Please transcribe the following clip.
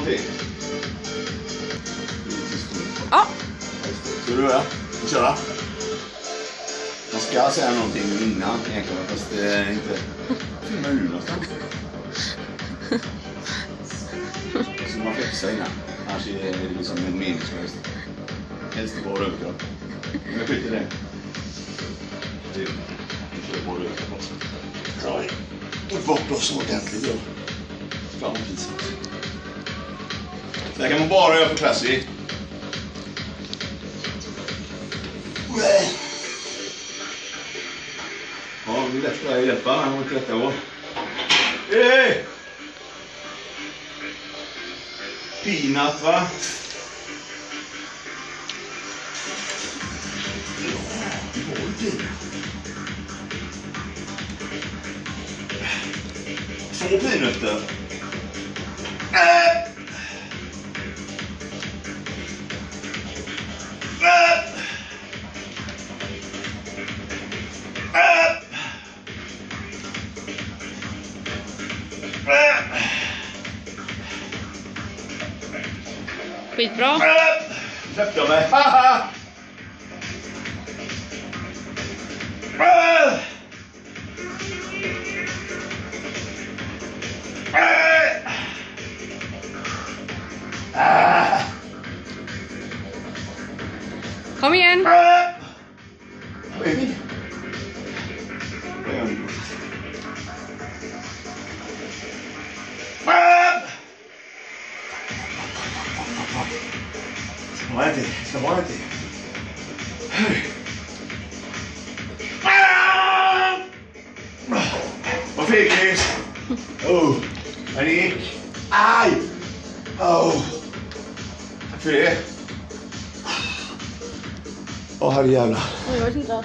någonting? Ja. Ska du göra? Köra? Man ska säga någonting innan egentligen, fast det är inte... Filmar du någonstans? Så man flexar innan. Annars är det liksom en meningslöst. Helst i vår överkropp. Men jag skiter i det. Vi kör vår överkropp också. Bra. Och bort oss ordentligt då. Framåt lite. Det här kan man bara göra på Classic. Ja, det är lätt att hjälpa när man inte rätta år. Hej! Peanut, va? Ja, det var ju det. 2 peanutter. Skitbra. Släppte jag mig. Kom igen. Ska vara det. Vad fegis. Här gick. Aj. Tack för det. Herrejävlar. Jag vet inte.